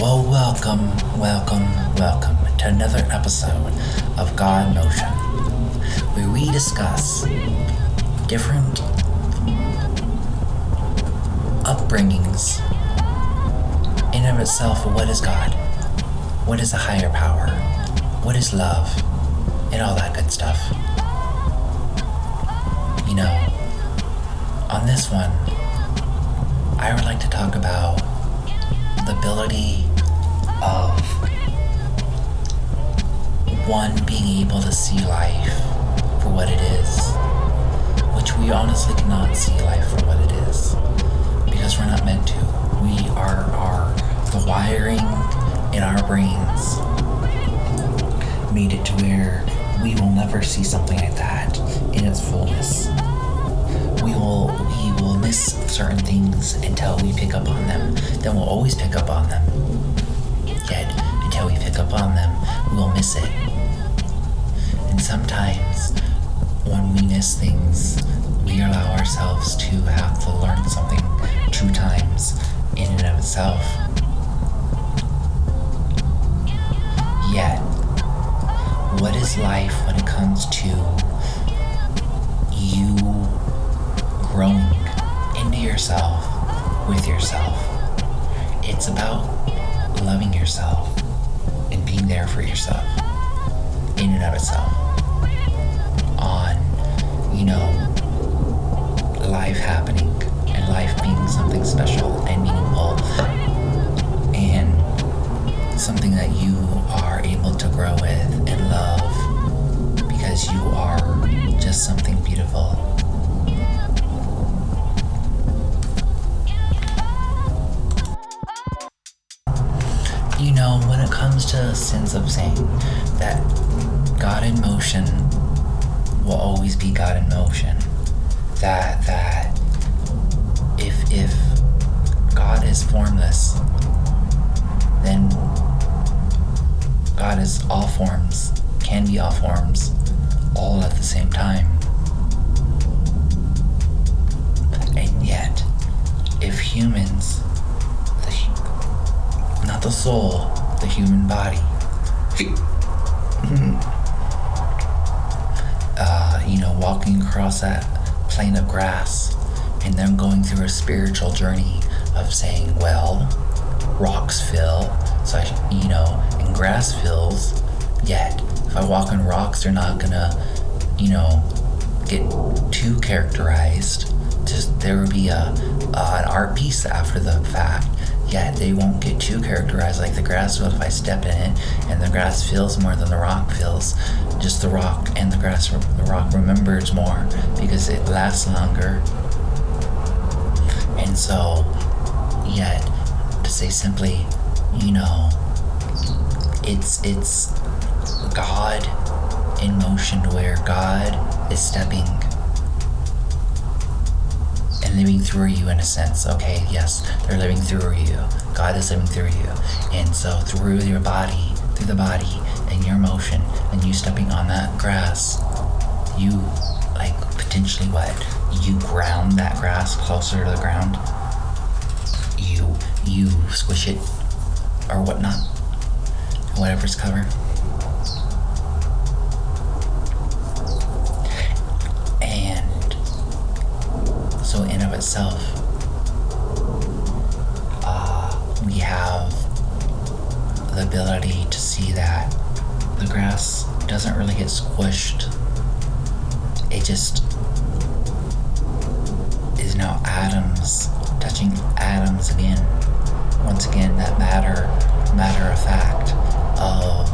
Well, welcome to another episode of God in Motion, where we discuss different upbringings in and of itself. What is God? What is a higher power? What is love? And all that good stuff. You know, on this one, I would like to talk about the ability of one being able to see life for what it is, which we honestly cannot see life for what it is, because we're not meant to. The wiring in our brains made it to where we will never see something like that in its fullness. We will miss certain things until we pick up on them. Then we'll always pick up on them. Yet, until we pick up on them, we'll miss it. And sometimes, when we miss things, we allow ourselves to have to learn something 2 times in and of itself. Yet, what is life when it comes to you growing into yourself, with yourself? It's about loving yourself and being there for yourself in and of itself. On, life happening and life being something special and meaningful and something that you are able to grow with and love because you are just something beautiful. When it comes to a sense of saying that God in motion will always be God in motion, that if God is formless, then God is all forms, can be all forms, all at the same time. And yet, if humans, not the soul, the human body, walking across that plane of grass and then going through a spiritual journey of saying, well, rocks fill, so and grass fills, yet if I walk on rocks, they're not gonna, get too characterized. Just there will be an art piece after the fact. Yet they won't get too characterized like the grass will if I step in it and the grass feels more than the rock feels. Just the rock and the grass, the rock remembers more because it lasts longer. And so, yet, to say simply, it's God in motion where God is stepping and living through you in a sense. Okay, yes, they're living through you. God is living through you. And so through your body, through the body and your motion and you stepping on that grass, you potentially you ground that grass closer to the ground. You squish it or whatnot, whatever's covered. So in of itself, we have the ability to see that the grass doesn't really get squished. It just is now atoms touching atoms again. Once again, that matter of fact of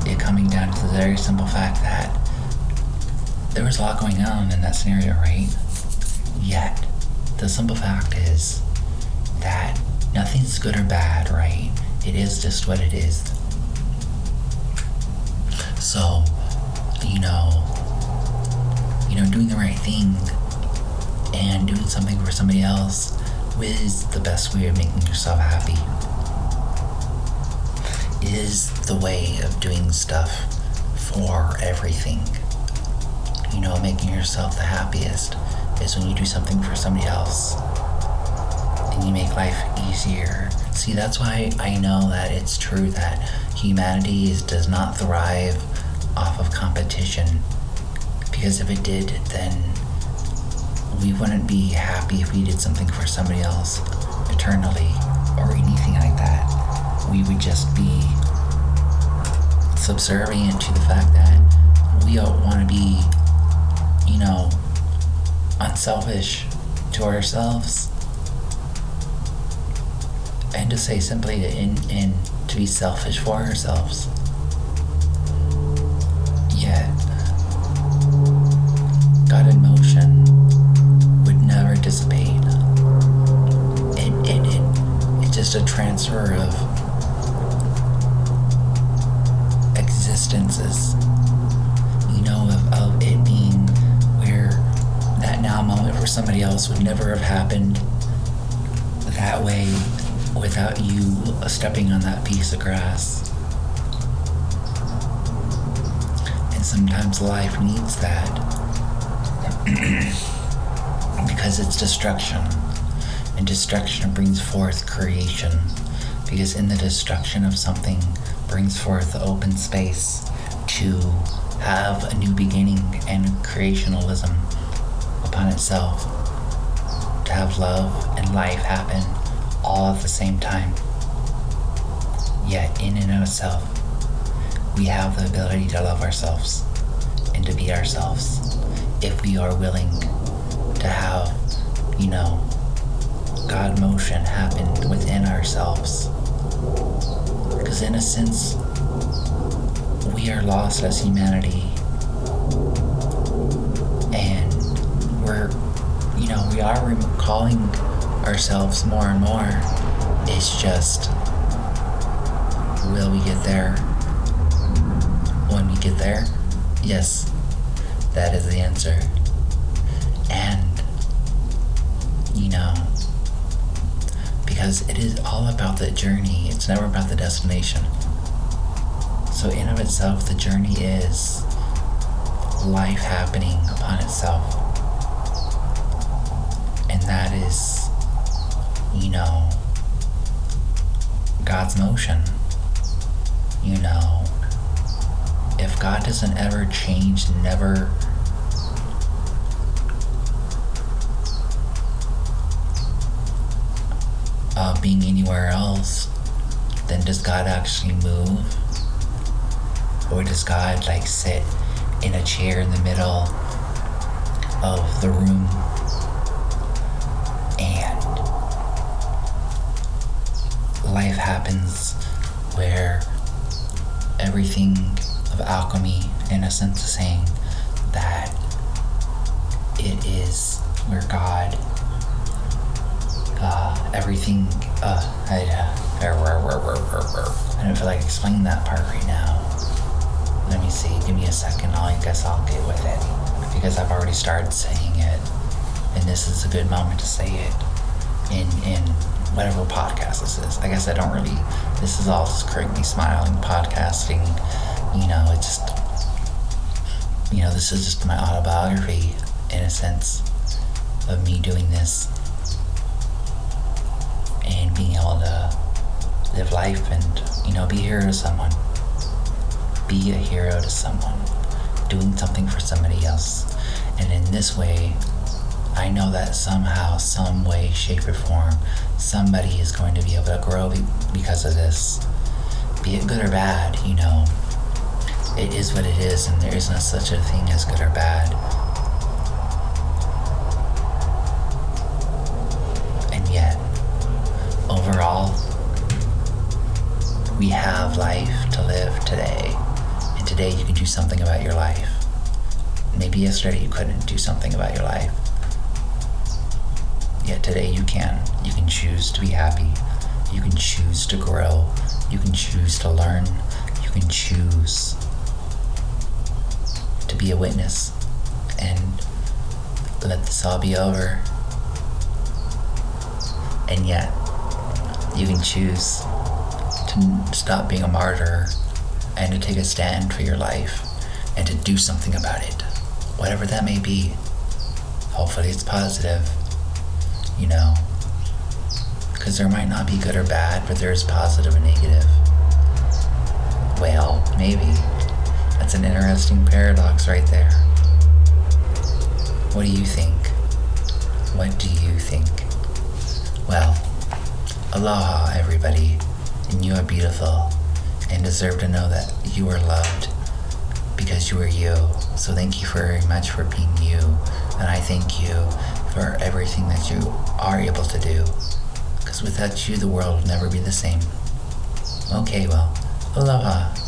it coming down to the very simple fact that there was a lot going on in that scenario, right? Yet, the simple fact is that nothing's good or bad, right? It is just what it is. So, doing the right thing and doing something for somebody else is the best way of making yourself happy. Is the way of doing stuff for everything. Making yourself the happiest is when you do something for somebody else and you make life easier See, that's why I know that it's true that humanity does not thrive off of competition. Because if it did, then we wouldn't be happy if we did something for somebody else eternally or anything like that. We would just be subservient to the fact that we don't want to be, unselfish to ourselves. And to say simply to be selfish for ourselves. Yet, God in motion would never dissipate. It's just a transfer of existences, of it being where that now moment for somebody else would never have happened that way without you stepping on that piece of grass. And sometimes life needs that because it's destruction, and destruction brings forth creation, because in the destruction of something brings forth the open space to have a new beginning and creationalism upon itself, to have love and life happen all at the same time. Yet in and of itself, we have the ability to love ourselves and to be ourselves if we are willing to have, God motion happen within ourselves. Because in a sense, we are lost as humanity, and we are calling ourselves more and more. It's just, will we get there? When we get there, yes, that is the answer. And because it is all about the journey, it's never about the destination. So in of itself, the journey is life happening upon itself. And that is, God's motion. If God doesn't ever change, never being anywhere else, then does God actually move? Or does God sit in a chair in the middle of the room and life happens where everything of alchemy, in a sense, is saying that it is where God, everything, I don't feel like explaining that part right now. Let me see, give me a second, I guess I'll get with it, because I've already started saying it, and this is a good moment to say it in whatever podcast this is. I guess this is all just creating smiling, podcasting, it's just, this is just my autobiography, in a sense, of me doing this, and being able to live life and, be a hero to someone. Be a hero to someone. Doing something for somebody else. And in this way, I know that somehow, some way, shape, or form, somebody is going to be able to grow because of this. Be it good or bad, it is what it is, and there is no such a thing as good or bad. And yet, overall, we have life to live today. And today you can do something about your life. Maybe yesterday you couldn't do something about your life. Yet today you can. You can choose to be happy. You can choose to grow. You can choose to learn. You can choose to be a witness and let this all be over. And yet, you can choose to stop being a martyr and to take a stand for your life and to do something about it, whatever that may be. Hopefully it's positive, Because there might not be good or bad, but there's positive and negative. Well, maybe. That's an interesting paradox right there. What do you think? What do you think? Well, aloha, everybody. And you are beautiful and deserve to know that you are loved because you are you. So thank you very much for being you. And I thank you for everything that you are able to do. Because without you, the world would never be the same. Okay, well, aloha.